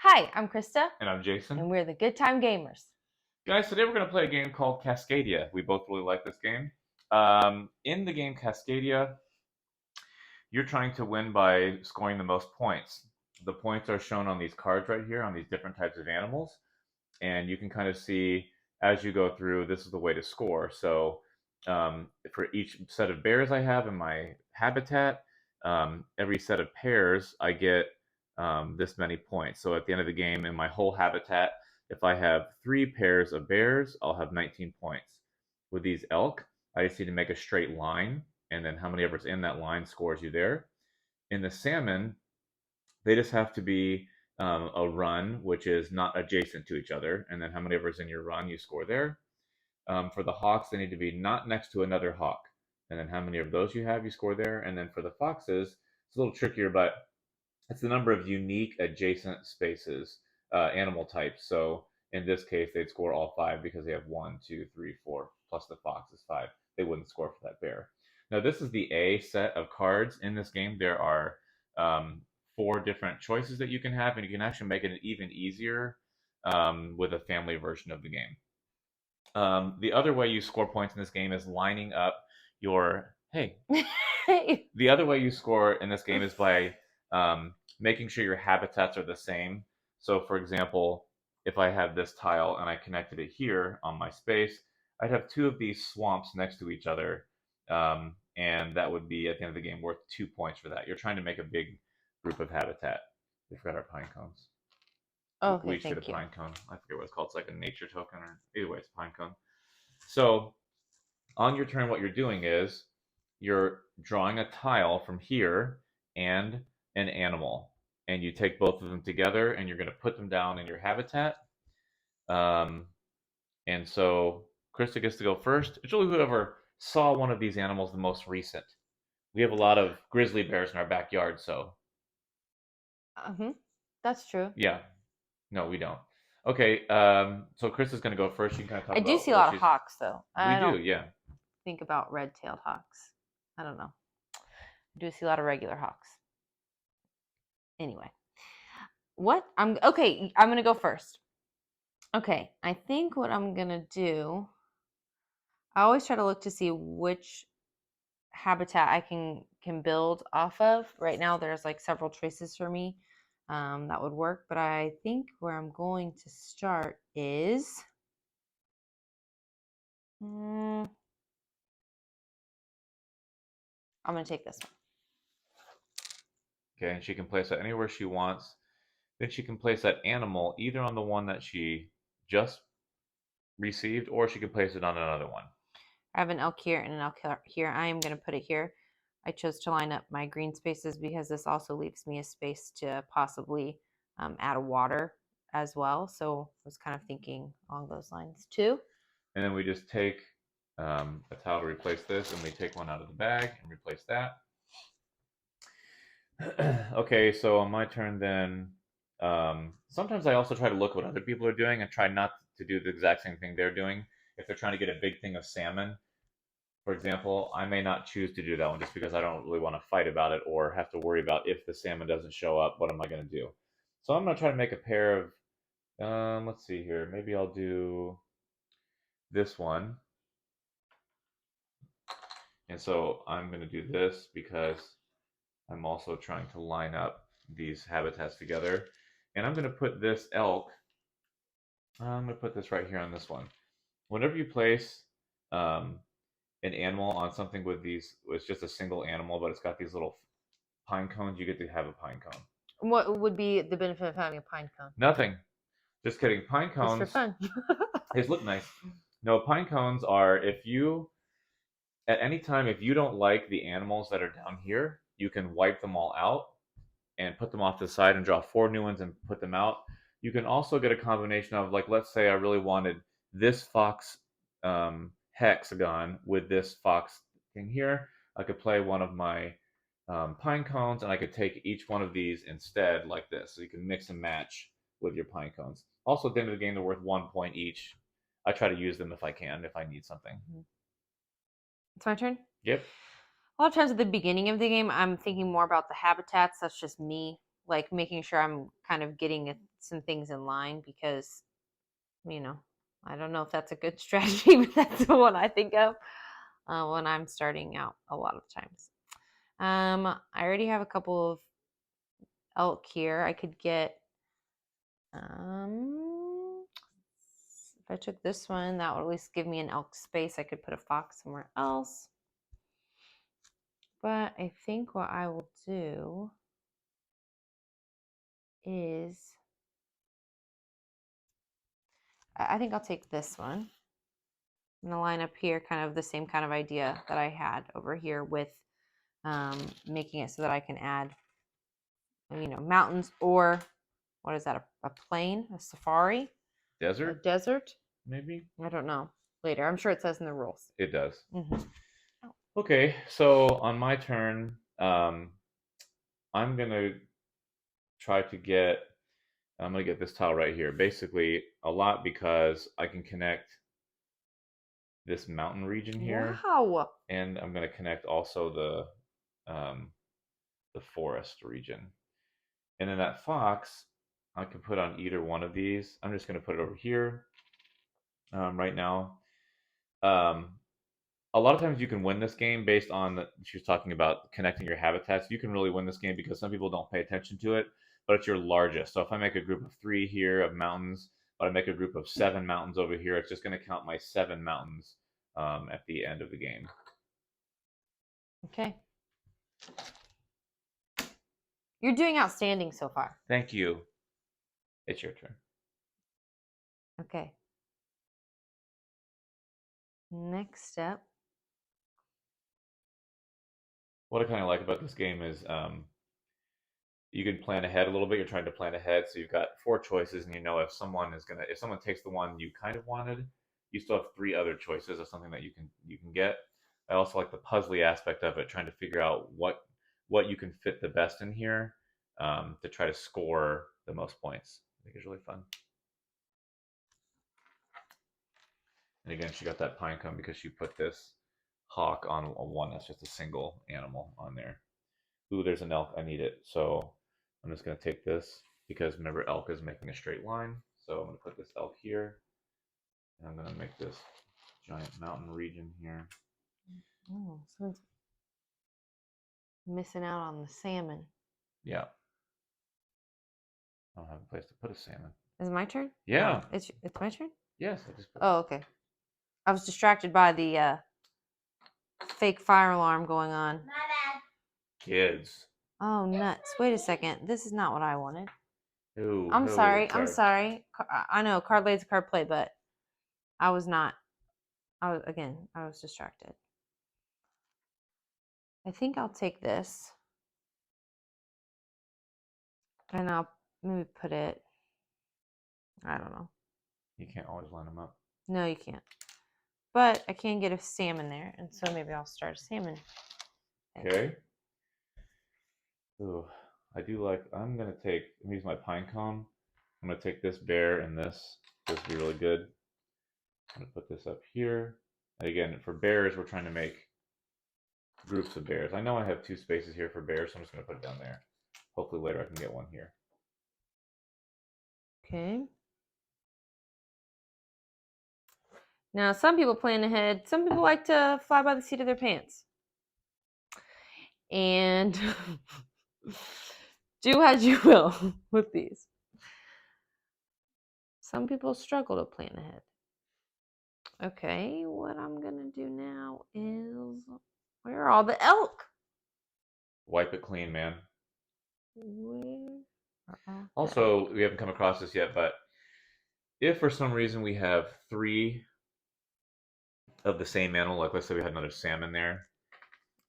Hi, I'm Krista, And I'm Jason. and we're the Good Time Gamers. Guys, today we're going to play a game called Cascadia. We both really like this game. In the game Cascadia, you're trying to win by scoring the most points. The points are shown on these cards right here on these different types of animals. And you can kind of see as you go through, this is the way to score. So for each set of bears I have in my habitat, every set of pairs, I get this many points. So at the end of the game, in my whole habitat, if I have 3 pairs of bears, I'll have 19 points. With these elk, I just need to make a straight line, and then how many ever's in that line scores you there. In the salmon, they just have to be a run, which is not adjacent to each other, and then how many ever's in your run, you score there. For the hawks, they need to be not next to another hawk, and then how many of those you have, you score there. And then for the foxes, it's a little trickier, but it's the number of unique adjacent spaces, animal types. So in this case, they'd score all 5 because they have 1, 2, 3, 4, plus the fox is 5. They wouldn't score for that bear. Now this is the A set of cards in this game. There are 4 different choices that you can have, and you can actually make it even easier with a family version of the game. The other way you score points in this game is lining up your the other way you score in this game is by making sure your habitats are the same. So for example, if I have this tile and I connected it here on my space, I'd have 2 of these swamps next to each other, and that would be at the end of the game worth 2 points for that. You're trying to make a big group of habitat. We forgot our pine cones. Okay, We each get a thank you. pine cone. I forget what it's called. It's like a nature token, or either way, it's a pine cone. So on your turn, what you're doing is you're drawing a tile from here and an animal, and you take both of them together, and you're going to put them down in your habitat. And so Krista gets to go first. It's really whoever saw one of these animals the most recent. We have a lot of grizzly bears in our backyard, so That's true. yeah. No, we don't. Okay, so Krista's going to go first. You can kind of talk I about do see a lot of hawks, though. We do, yeah. Think about red-tailed hawks. I don't know. I do see a lot of regular hawks. Anyway, okay, I'm gonna go first. Okay, I think what I'm gonna do, I always try to look to see which habitat I can build off of. Right now there's like several choices for me that would work, but I think where I'm going to start is I'm gonna take this one. Okay, and she can place that anywhere she wants. Then she can place that animal either on the one that she just received, or she can place it on another one. I have an elk here and an elk here. I am going to put it here. I chose to line up my green spaces because this also leaves me a space to possibly add a water as well. So I was kind of thinking along those lines too. And then we just take a towel to replace this, and we take one out of the bag and replace that. Okay, so on my turn then, sometimes I also try to look at what other people are doing and try not to do the exact same thing they're doing. If they're trying to get a big thing of salmon, for example, I may not choose to do that one just because I don't really want to fight about it or have to worry about if the salmon doesn't show up, what am I going to do? So I'm going to try to make a pair of, let's see here, maybe I'll do this one. And so I'm going to do this because I'm also trying to line up these habitats together. And I'm going to put this elk, I'm going to put this right here on this one. Whenever you place an animal on something with these, it's just a single animal, but it's got these little pine cones, you get to have a pine cone. What would be the benefit of having a pine cone? Nothing. Just kidding. Pine cones. Just for fun. They look nice. No, pine cones are if you, at any time, if you don't like the animals that are down here, you can wipe them all out and put them off to the side and draw 4 new ones and put them out. You can also get a combination of, like, let's say I really wanted this fox hexagon with this fox thing here. I could play one of my pine cones, and I could take each one of these instead like this. So you can mix and match with your pine cones. Also, at the end of the game, they're worth 1 point each. I try to use them if I can, if I need something. It's my turn? Yep. A lot of times at the beginning of the game, I'm thinking more about the habitats. That's just me. like making sure I'm kind of getting some things in line because, I don't know if that's a good strategy, but that's the one I think of when I'm starting out a lot of times. I already have a couple of elk here. I could get, if I took this one, that would at least give me an elk space. I could put a fox somewhere else. But I think what I will do is, I think I'll take this one. I'm going to line up here kind of the same kind of idea that I had over here with making it so that I can add, mountains, or what is that, a plain, a safari? A Desert, desert? maybe? I don't know. Later. I'm sure it says in the rules. It does. Mm-hmm. Okay, so on my turn, I'm going to try to get, I'm going to get this tile right here. Basically, a lot because I can connect this mountain region here. Wow. And I'm going to connect also the forest region. And then that fox, I can put on either one of these. I'm just going to put it over here right now. Um, a lot of times you can win this game based on, she was talking about connecting your habitats. You can really win this game because some people don't pay attention to it, but it's your largest. So if I make a group of 3 here of mountains, but I make a group of 7 mountains over here, it's just going to count my 7 mountains at the end of the game. Okay. You're doing outstanding so far. Thank you. It's your turn. Okay. Next step. What I kind of like about this game is you can plan ahead a little bit. You're trying to plan ahead, so you've got 4 choices, and if someone takes the one you kind of wanted, you still have 3 other choices of something that you can get. I also like the puzzly aspect of it, trying to figure out what you can fit the best in here to try to score the most points. I think it's really fun. And again, she got that pine cone because she put this hawk on a one that's just a single animal on there. Ooh, there's an elk. I need it. So I'm just going to take this because remember, elk is making a straight line. So I'm going to put this elk here. And I'm going to make this giant mountain region here. Oh, someone's missing out on the salmon. Yeah. I don't have a place to put a salmon. Is it my turn? Yeah. Oh, it's my turn? Yes, I just put Oh, okay. I was distracted by the fake fire alarm going on. My bad. Kids. Oh, nuts. Wait a second. This is not what I wanted. Ooh, I'm sorry. I'm sorry. sorry. I know card lays a card play, but I was not. I was distracted. I think I'll take this and I'll maybe put it, I don't know. You can't always line them up. No, you can't. But I can get a salmon there, and so maybe I'll start a salmon. Okay. Ooh, I'm going to use my pine cone. I'm going to take this bear and this. This would be really good. I'm going to put this up here. And again, for bears, we're trying to make groups of bears. I know I have 2 spaces here for bears, so I'm just going to put it down there. Hopefully later I can get one here. Okay. Now, some people plan ahead. Some people like to fly by the seat of their pants. And do as you will with these. Some people struggle to plan ahead. Okay, what I'm going to do now is, where are all the elk? Wipe it clean, man. Where are all the Also, we haven't come across this yet, but if for some reason we have 3 of the same animal, like let's say we had another salmon there,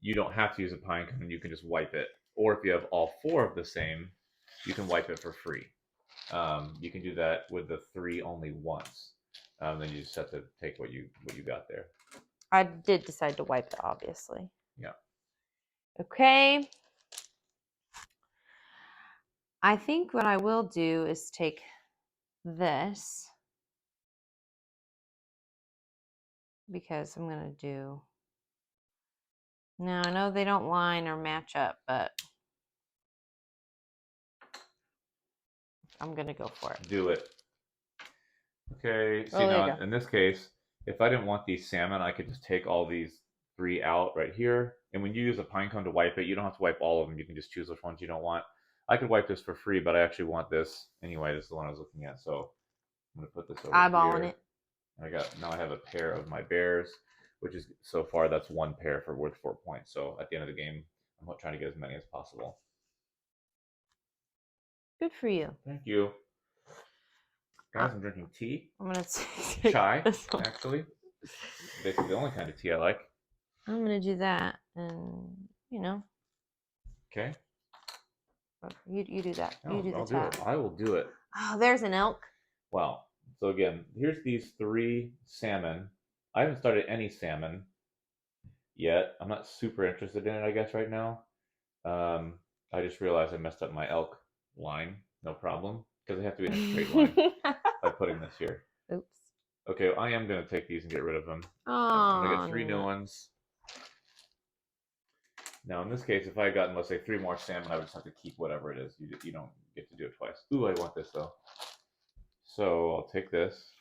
you don't have to use a pine cone, you can just wipe it. Or if you have all 4 of the same, you can wipe it for free. You can do that with the 3 only once. Then you just have to take what you got there. I did decide to wipe it, obviously. Yeah. Okay. I think what I will do is take this, because I'm going to do, now I know they don't line or match up, but I'm gonna go for it. Do it. Okay, see Oh, there you now go. in this case, if I didn't want these salmon, I could just take all these 3 out right here. And when you use a pine cone to wipe it, you don't have to wipe all of them. You can just choose which ones you don't want. I could wipe this for free, but I actually want this anyway. This is the one I was looking at, so I'm gonna put this over Eyeballing here. it. Now I have a pair of my bears, which is so far that's 1 pair for worth 4 points. So at the end of the game, I'm trying to get as many as possible. Good for you. Thank you. Guys, I'm drinking tea. I'm gonna take Chai, this one. actually. Basically the only kind of tea I like. I'm gonna do that, and you know. Okay. You do that. No, You do the I'll do top. it. I will do it. Oh, there's an elk. Wow. So again, here's these 3 salmon. I haven't started any salmon yet. I'm not super interested in it, I guess, right now. I just realized I messed up my elk line. No problem. Because they have to be in a straight line by putting this here. Oops. Okay, well, I am going to take these and get rid of them. Oh, I'm going to get 3 new ones. Now, in this case, if I had gotten, let's say, 3 more salmon, I would just have to keep whatever it is. You don't get to do it twice. Ooh, I want this, though. So I'll take this.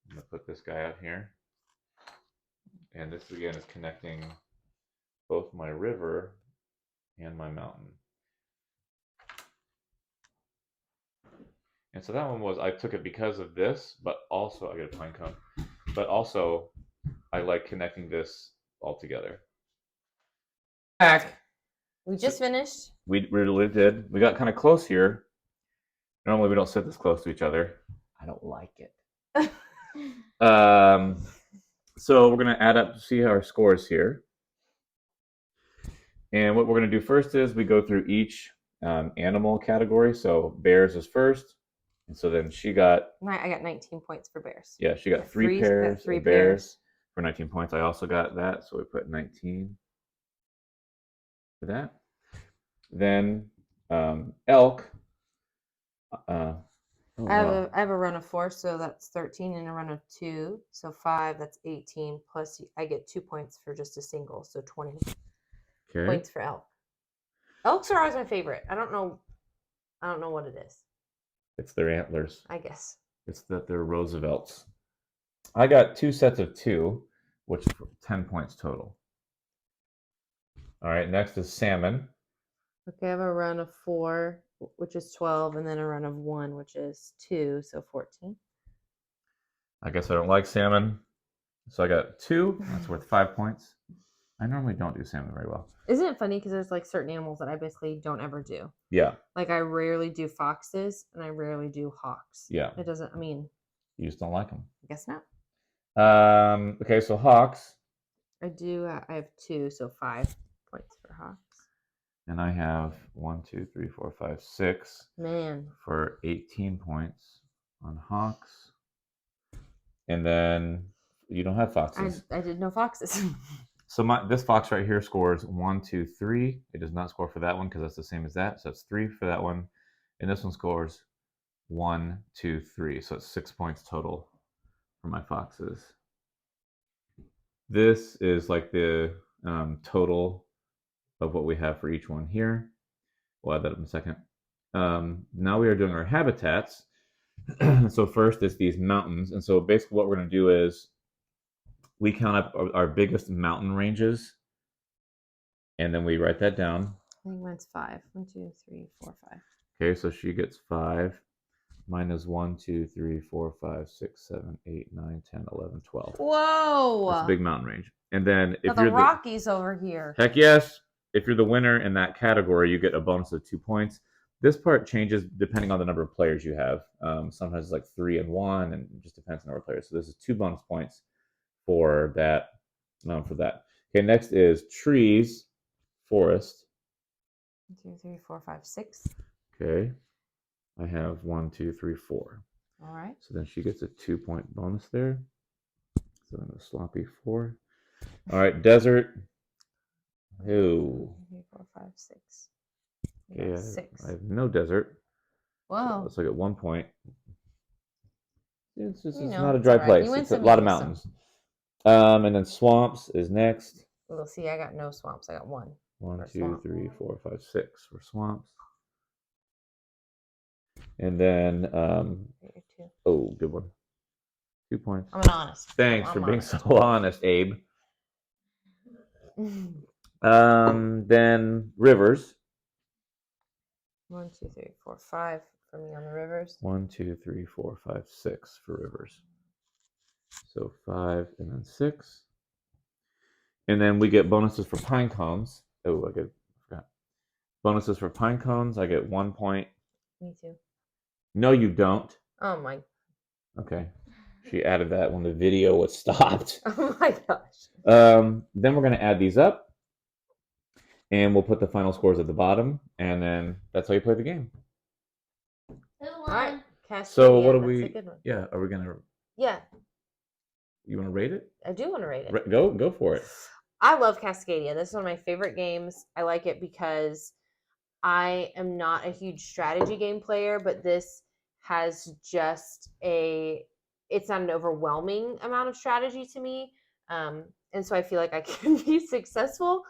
I'm going to put this guy out here. And this, again, is connecting both my river and my mountain. And so that one was, I took it because of this, but also, I got a pine cone, but also I like connecting this all together. Back. we just finished. We really did. We got kind of close here. Normally we don't sit this close to each other. I don't like it. So we're going to add up to see our scores here. And what we're going to do first is we go through each animal category. So bears is first. And so then she got... I got 19 points for bears. Yeah, she got 3 pairs of bears for 19 points. I also got that, so we put 19 for that. Then elk. I have a run of 4, so that's 13, and a run of 2, so 5. That's 18. Plus, I get 2 points for just a single, so 20 points for elk. Elks are always my favorite. I don't know what it is. It's their antlers. I guess it's that they're Roosevelts. I got 2 sets of 2, which is 10 points total. All right, next is salmon. Okay, I have a run of 4, which is 12, and then a run of 1, which is 2, so 14. I guess I don't like salmon, so I got 2. That's worth 5 points. I normally don't do salmon very well. Isn't it funny because there's like certain animals that I basically don't ever do? Yeah. Like I rarely do foxes and I rarely do hawks. Yeah. It doesn't. I mean, you just don't like them. I guess not. Okay, so hawks. I do. I have 2, so 5 points for hawks. And I have 1, 2, 3, 4, 5, 6. Man. For 18 points on hawks. And then you don't have foxes. I did no foxes. So this fox right here scores 1, 2, 3. It does not score for that one because that's the same as that. So it's 3 for that one. And this one scores 1, 2, 3. So it's 6 points total for my foxes. This is like the total of what we have for each one here. We'll add that up in a second. Now we are doing our habitats. So first is these mountains. And so basically what we're going to do is we count up our biggest mountain ranges. And then we write that down. I think mine's 5. 1, 2, 3, 4, 5. Okay, so she gets 5. Mine is 1, 2, 3, 4, 5, 6, 7, 8, 9, 10, 11, 12. Whoa! That's a big mountain range. And then if you're the Rockies over here. Heck yes. If you're the winner in that category, you get a bonus of 2 points. This part changes depending on the number of players you have. Sometimes it's like 3 and 1, and it just depends on the number of players. So this is 2 bonus points for that. Okay, next is trees, forest. 1, 2, 3, 4, 5, 6. Okay, I have 1, 2, 3, 4. All right. So then she gets a 2-point bonus there. So then a sloppy 4. All right, desert. Ooh. 2, 3, 4, 5, 6. Okay, 6. I have no desert. Whoa. So let's look at 1 point. It's know, not a dry right. place. It's a lot of mountains. And then swamps is next. Well, see, I got no swamps. I got 1. 1, 2, 3, 4, 5, 6 for swamps. And then, oh, good one. 2 points. I'm an honest. Thanks I'm for being honest. so honest, Abe. Then rivers. 1, 2, 3, 4, 5 for me on the rivers. 1, 2, 3, 4, 5, 6 for rivers. So 5 and then 6. And then we get bonuses for pine cones. Oh, I forgot. Bonuses for pine cones. I get 1 point. Me too. No, you don't. Oh my. Okay. She added that when the video was stopped. Oh my gosh. Then we're going to add these up. And we'll put the final scores at the bottom. And then that's how you play the game. All right. Cascadia, so what do that's we? a good one. Yeah. Are we going to? Yeah. You want to rate it? I do want to rate it. Go for it. I love Cascadia. This is one of my favorite games. I like it because I am not a huge strategy game player, but this has just it's not an overwhelming amount of strategy to me. And so I feel like I can be successful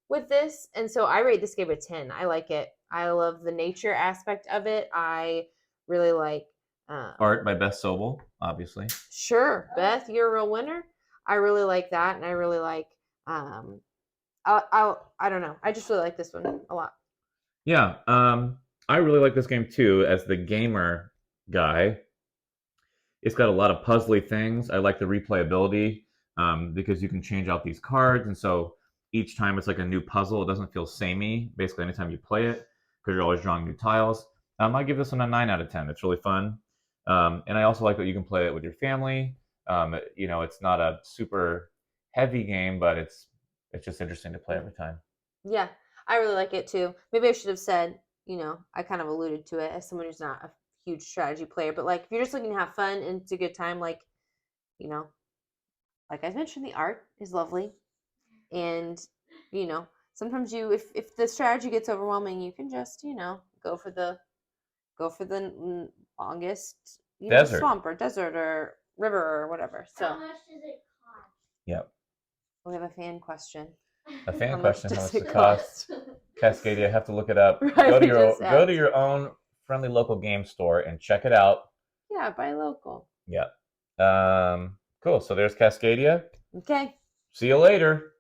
with this. And so I rate this game a 10. I like it. I love the nature aspect of it. I really like Art by Beth Sobel, obviously. Sure, Beth, you're a real winner. I really like that, and I really like I don't know. I just really like this one a lot. Yeah, I really like this game too. As the gamer guy, it's got a lot of puzzly things. I like the replayability because you can change out these cards, and so each time it's like a new puzzle. It doesn't feel samey. Basically, anytime you play it, because you're always drawing new tiles. I give this one a 9 out of 10. It's really fun, and I also like that you can play it with your family. It's not a super heavy game, but it's just interesting to play every time. Yeah, I really like it too. Maybe I should have said, I kind of alluded to it as someone who's not a huge strategy player, but like if you're just looking to have fun and it's a good time, like, you know, like I mentioned, the art is lovely, and sometimes if the strategy gets overwhelming, you can just go for the longest Desert. swamp or desert or river or whatever. So How much does it cost? Yep. we have a fan question. A fan How question: much how does much it it cost? Cascadia, have to look it up. Right, go to we your just go to asked. your own friendly local game store and check it out. Yeah, buy local. Yeah. Cool. So there's Cascadia. Okay. See you later.